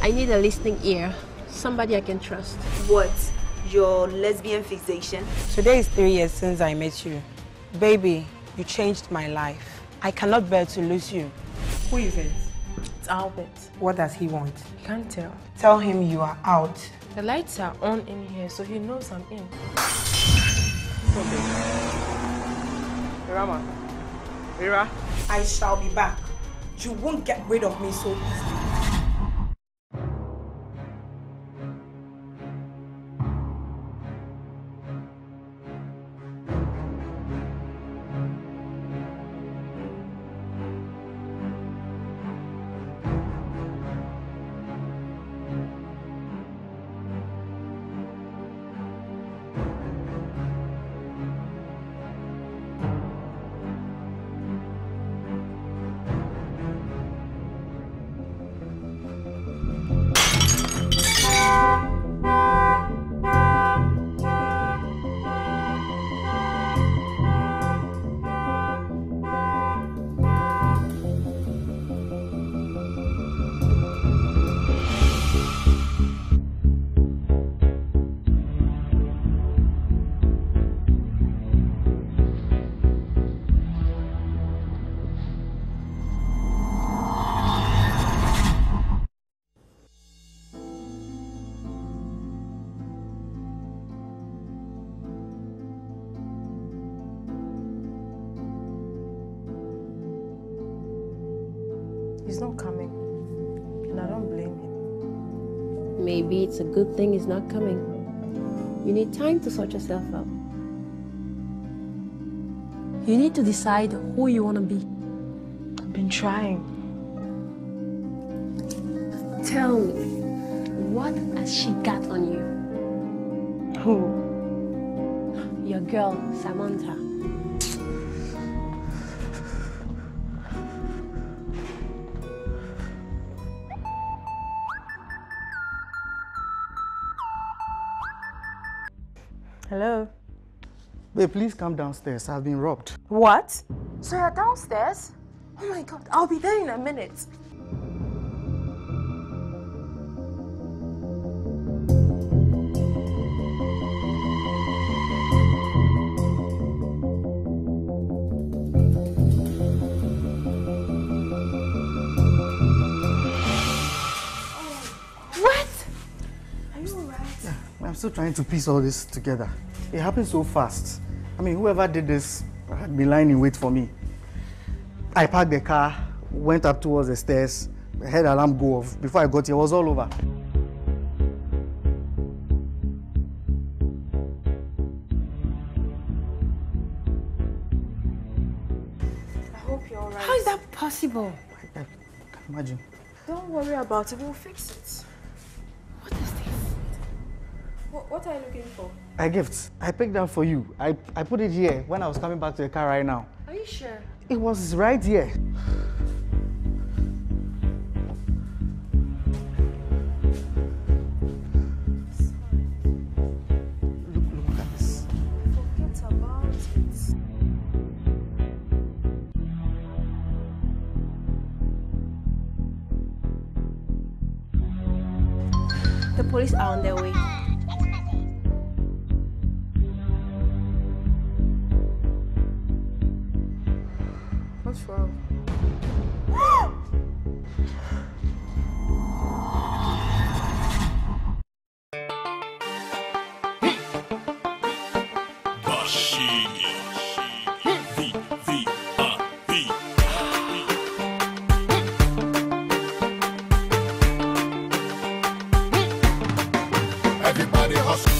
I need a listening ear. Somebody I can trust. What? Your lesbian fixation? Today is 3 years since I met you. Baby, you changed my life. I cannot bear to lose you. Who is it? It's Albert. What does he want? You can't tell. Tell him you are out. The lights are on in here, so he knows I'm in. Okay. Irama. Ira. I shall be back. You won't get rid of me so easily. He's not coming. And I don't blame him. Maybe it's a good thing he's not coming. You need time to sort yourself out. You need to decide who you want to be. I've been trying. Tell me, what has she got on you? Who? Your girl, Samantha. Hello? Babe, please come downstairs. I've been robbed. What? So you're downstairs? Oh my God, I'll be there in a minute. I'm still trying to piece all this together. It happened so fast. I mean, whoever did this had been lying in wait for me. I parked the car, went up towards the stairs, the head alarm go off. Before I got here, it was all over. I hope you're alright. How is that possible? I can't imagine. Don't worry about it, we'll fix it. What is this? What are you looking for? A gift. I picked that for you. I put it here when I was coming back to the car right now. Are you sure? It was right here. Look at this. Forget about it. The police are on their way. What's wrong? Everybody hustle.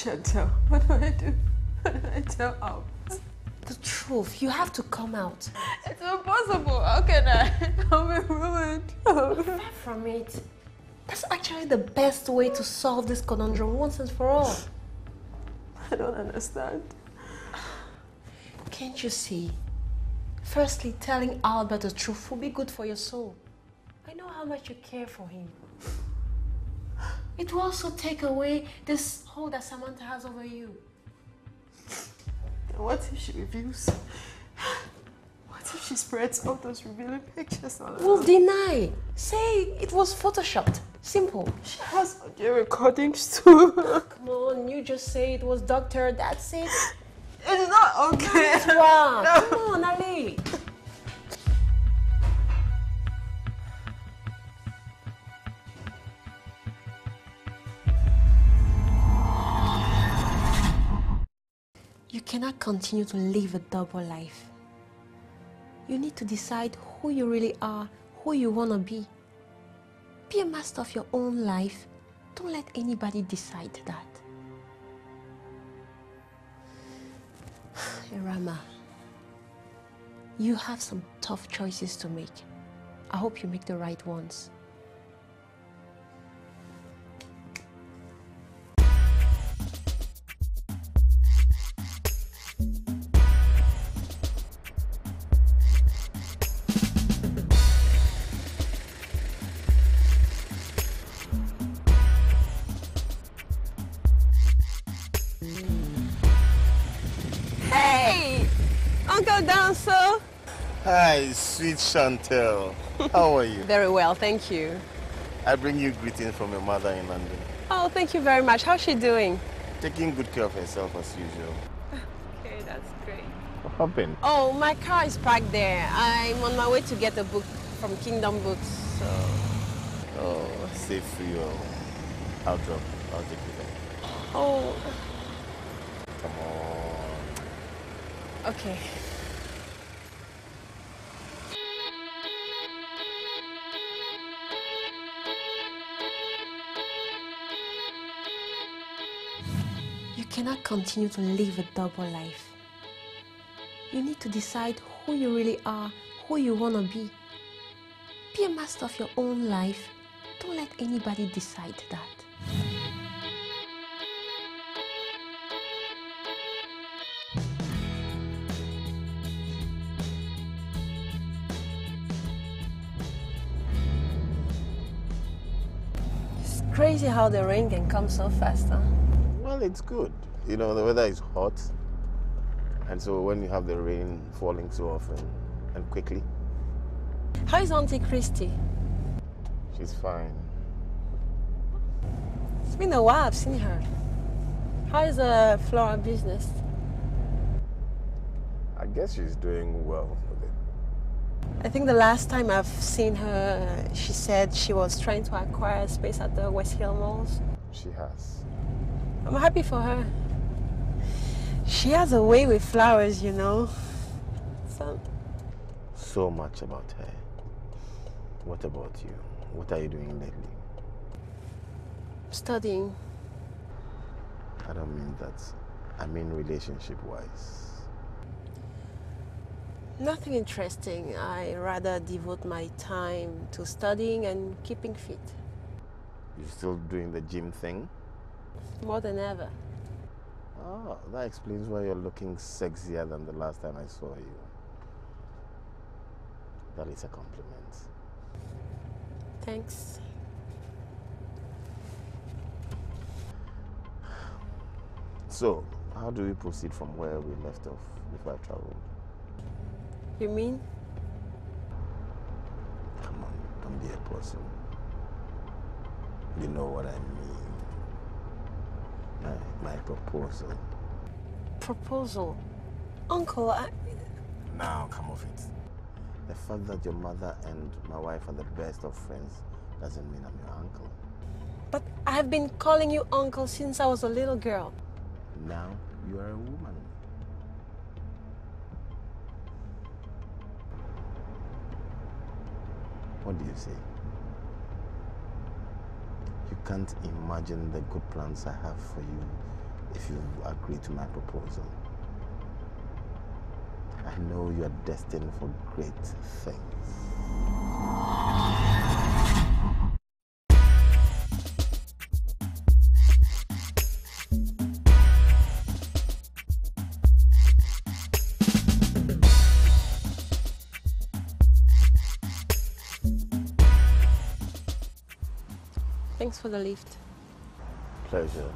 Chantel, what do I do? What do I tell Albert? The truth. You have to come out. It's impossible. How can I? I'm ruined. Far from it. That's actually the best way to solve this conundrum once and for all. I don't understand. Can't you see? Firstly, telling Albert the truth will be good for your soul. I know how much you care for him. It will also take away this hold that Samantha has over you. What if she reveals? What if she spreads all those revealing pictures all around? We'll deny. Say it was photoshopped. Simple. She has audio recordings too. Come on, you just say it was doctored. That's it. It's not okay. It's wrong. No. Come on, Ali. You cannot continue to live a double life. You need to decide who you really are, who you want to be. Be a master of your own life. Don't let anybody decide that. Irama, you have some tough choices to make. I hope you make the right ones. Hi, sweet Chantel. How are you? Very well, thank you. I bring you greetings from your mother in London. Oh, thank you very much. How's she doing? Taking good care of herself as usual. Okay, that's great. What happened? Oh, my car is parked there. I'm on my way to get a book from Kingdom Books, so... Oh, safe for you. I'll drop. I'll take you there. Oh. Come on. Okay. You cannot continue to live a double life. You need to decide who you really are, who you want to be. Be a master of your own life. Don't let anybody decide that. It's crazy how the rain can come so fast, huh? Well, it's good. You know, the weather is hot. And so when you have the rain falling so often and quickly. How is Auntie Christy? She's fine. It's been a while I've seen her. How is the floral business? I guess she's doing well with it. I think the last time I've seen her, she said she was trying to acquire space at the West Hill malls. She has. I'm happy for her. She has a way with flowers, you know. So much about her. What about you? What are you doing lately? Studying. I don't mean that. I mean relationship-wise. Nothing interesting. I rather devote my time to studying and keeping fit. You still doing the gym thing? More than ever. Oh, that explains why you're looking sexier than the last time I saw you. That is a compliment. Thanks. So, how do we proceed from where we left off before I traveled? You mean? Come on, don't be a person. You know what I mean. My proposal. Proposal? Uncle, Now, come off it. The fact that your mother and my wife are the best of friends doesn't mean I'm your uncle. But I've been calling you uncle since I was a little girl. Now, you are a woman. What do you say? You can't imagine the good plans I have for you if you agree to my proposal. I know you are destined for great things. Thanks for the lift. Pleasure.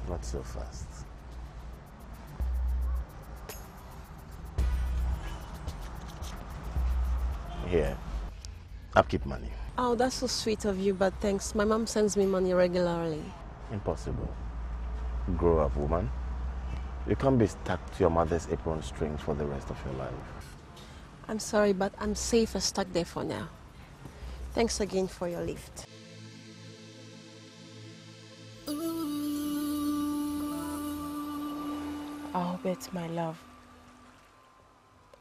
Not so fast. Here, upkeep money. Oh, that's so sweet of you, but thanks. My mom sends me money regularly. Impossible. Grow up, woman. You can't be stuck to your mother's apron strings for the rest of your life. I'm sorry, but I'm safe and stuck there for now. Thanks again for your lift. Albert, my love,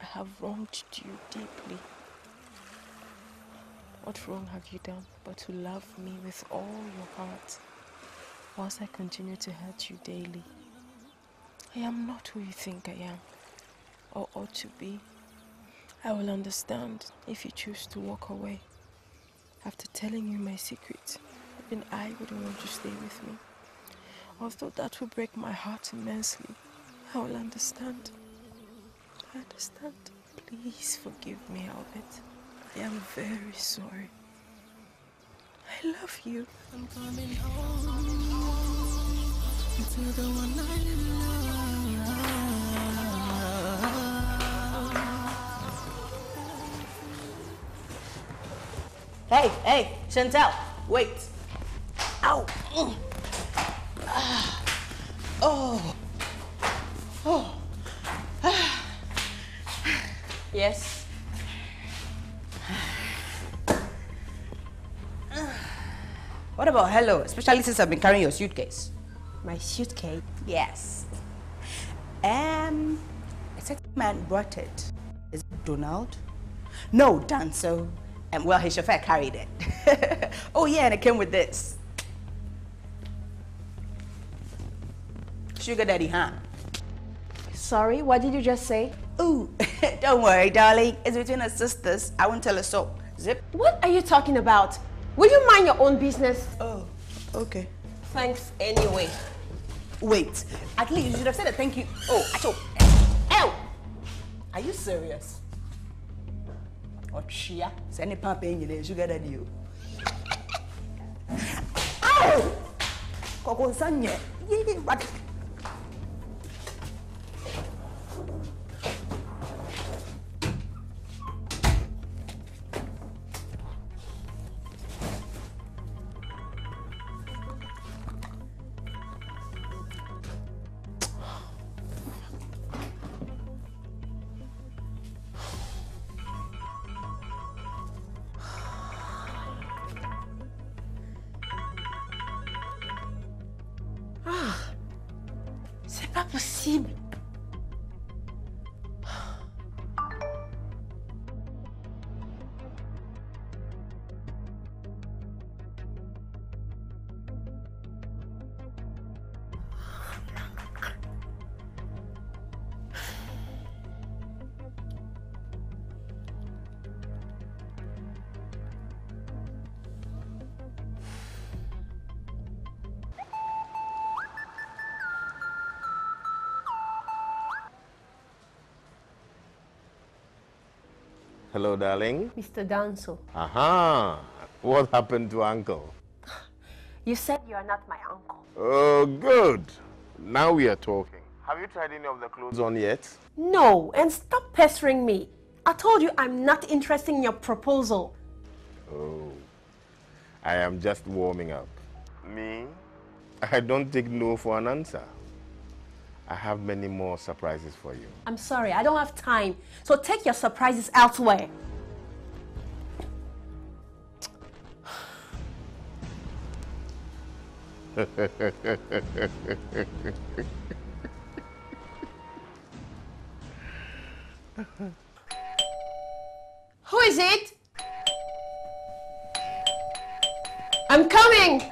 I have wronged you deeply. What wrong have you done but to love me with all your heart, whilst I continue to hurt you daily? I am not who you think I am, or ought to be. I will understand if you choose to walk away. After telling you my secret, even I wouldn't want you to stay with me. Although that will break my heart immensely, I will understand. I understand. Please forgive me, Albert. I am very sorry. I love you. I'm coming home to the one I Hey, hey, Chantel, wait. Ow. Oh. Oh. Yes. What about hello, especially since I've been carrying your suitcase? My suitcase? Yes. A certain man brought it. Is it Donald? No, Danso. Well, his chauffeur carried it. Oh yeah, and it came with this. Sugar daddy, huh? Sorry, what did you just say? Ooh, don't worry, darling. It's between us sisters. I won't tell a soul. Zip. What are you talking about? Will you mind your own business? Oh, okay. Thanks anyway. Wait, at least you should have said a thank you. Oh, achoo. Ow! Are you serious? Oh, chia. Send a pump in your sugar daddy. Ow! Coco Sanya. What? C'est pas possible. Hello, darling. Mr. Danso, Aha! What happened to Uncle? you said you are not my uncle. Oh, good. Now we are talking. Have you tried any of the clothes on yet? No, and stop pestering me. I told you I'm not interested in your proposal. Oh, I am just warming up. Me? I don't take no for an answer. I have many more surprises for you. I'm sorry, I don't have time. So take your surprises elsewhere. Who is it? I'm coming!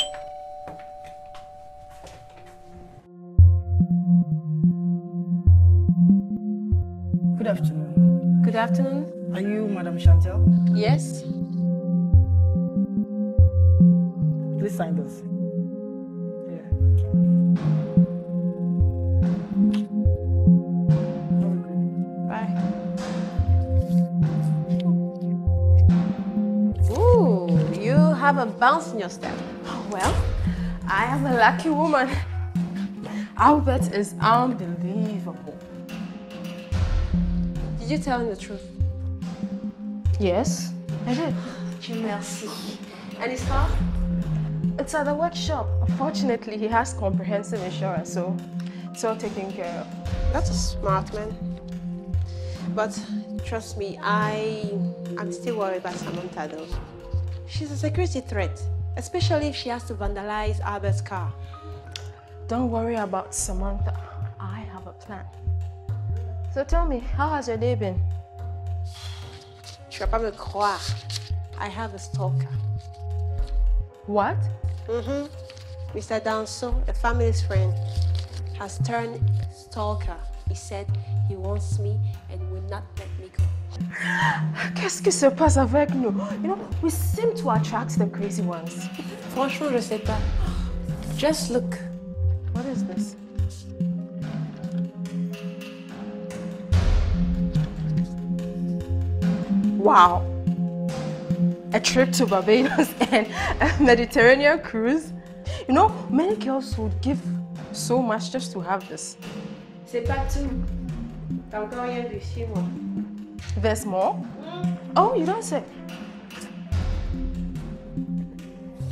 afternoon. Are you Madam Chantel? Yes? Please sign this. Yeah. Bye. Ooh, you have a bounce in your step. Well, I am a lucky woman. Albert is unbelievable. Did you tell him the truth? Yes, I did. Merci. And his car? It's at the workshop. Fortunately, he has comprehensive insurance, so it's all taken care of. That's a smart man. But trust me, I'm still worried about Samantha though. She's a security threat, especially if she has to vandalize Albert's car. Don't worry about Samantha. I have a plan. So tell me, how has your day been? Tu vas pas me croire. I have a stalker. What? Mr. Danso, a family's friend, has turned stalker. He said he wants me and will not let me go. Qu'est-ce qui se passe avec nous? You know, we seem to attract the crazy ones. Franchement, je sais pas. Just look. What is this? Wow. A trip to Barbados and a Mediterranean cruise. You know, many girls would give so much just to have this. C'est pas tout. T'as encore rien vu chez moi. There's more? Oh, you don't say.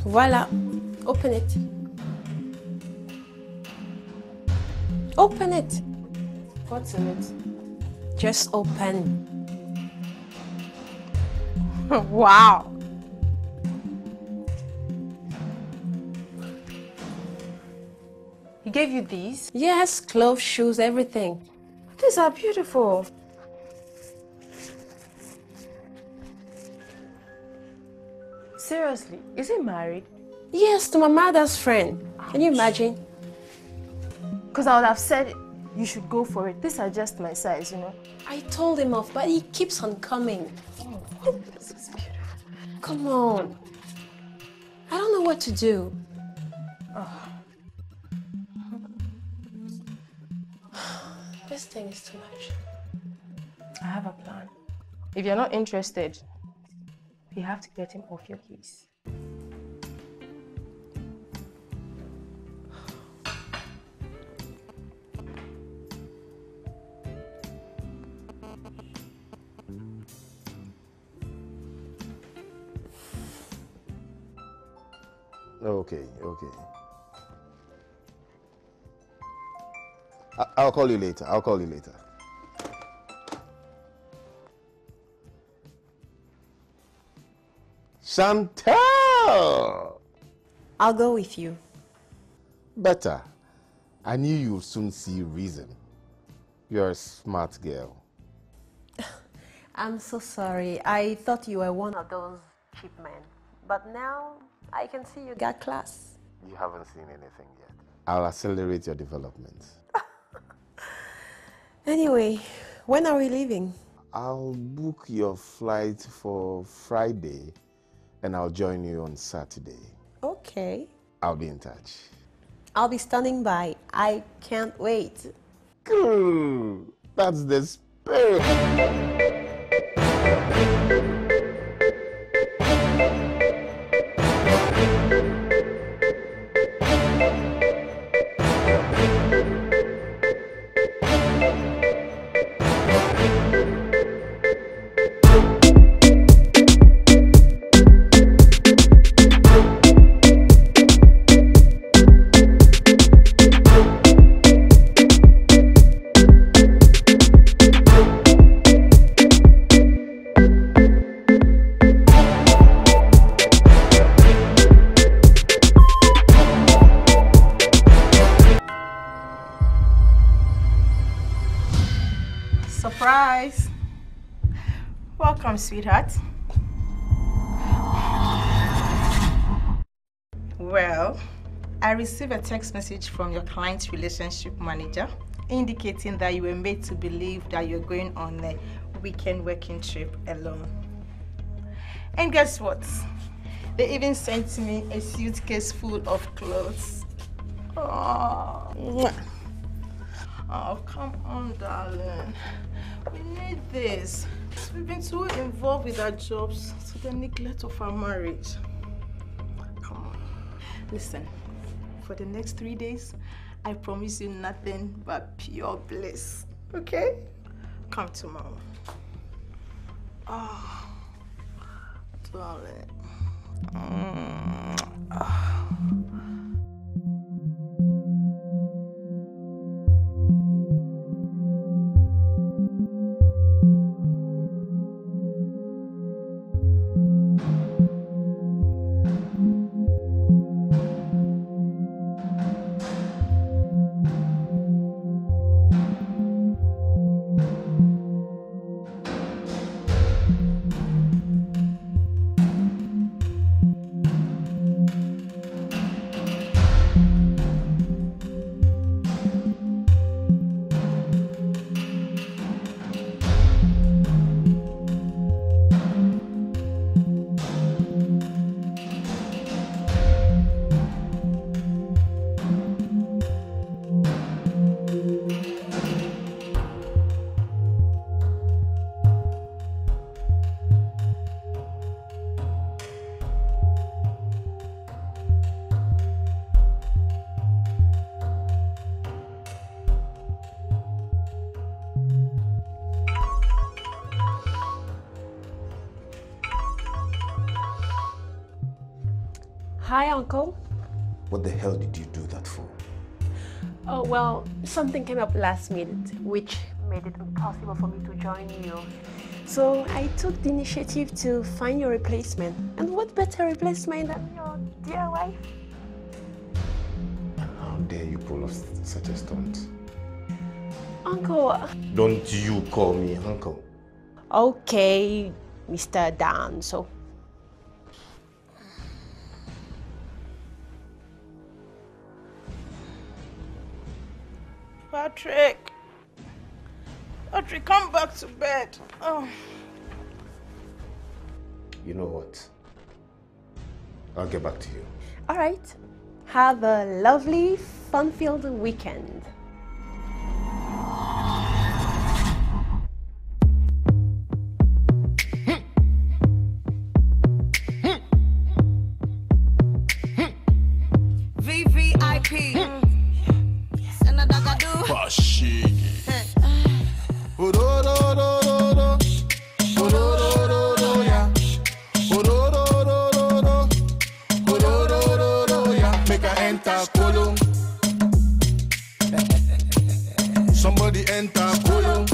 Voilà. Open it. Open it. What's in it? Just open. Wow. He gave you these? Yes, clothes, shoes, everything. These are beautiful. Seriously, is he married? Yes, to my mother's friend. Can you imagine? Because I would have said you should go for it. These are just my size, you know. I told him off, but he keeps on coming. Oh, this is beautiful. Come on. I don't know what to do. Oh. This thing is too much. I have a plan. If you're not interested, you have to get him off your case. Okay. I'll call you later. Chantel! I'll go with you. Better. I knew you would soon see reason. You're a smart girl. I'm so sorry. I thought you were one of those cheap men. But now I can see you got class. You haven't seen anything yet. I'll accelerate your development. Anyway, when are we leaving? I'll book your flight for Friday and I'll join you on Saturday. Okay. I'll be in touch. I'll be standing by. I can't wait. Cool. That's the spirit. Surprise! Welcome, sweetheart. Well, I received a text message from your client's relationship manager indicating that you were made to believe that you're going on a weekend working trip alone. And guess what? They even sent me a suitcase full of clothes. Oh, come on, darling. We need this. We've been too involved with our jobs to the neglect of our marriage. Come on. Listen, for the next 3 days, I promise you nothing but pure bliss. Okay? Come tomorrow. Oh, darling. Hi, Uncle. What the hell did you do that for? Oh, well, something came up last minute, which made it impossible for me to join you. So I took the initiative to find your replacement. And what better replacement than your dear wife? How dare you pull off such a stunt? Uncle. Don't you call me uncle. Okay, Mr. Dan, so. Patrick, come back to bed. Oh. You know what? I'll get back to you. All right. Have a lovely, fun-filled weekend. VVIP. Somebody enter Kolo.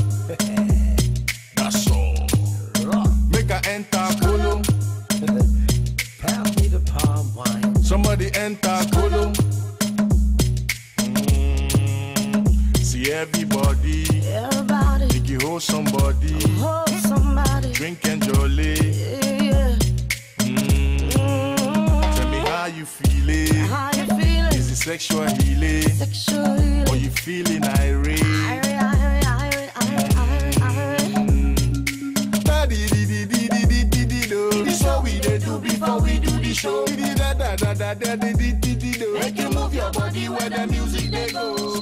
That's all. Make her enter Kolo. Pass me the palm wine. Somebody enter Kolo. See everybody. Think you hold somebody. Drink and jolly. Tell me how you feeling. Is it sexual healing? Or you feeling irate? This is what we do before we do the show. Make you move your body where the music they go.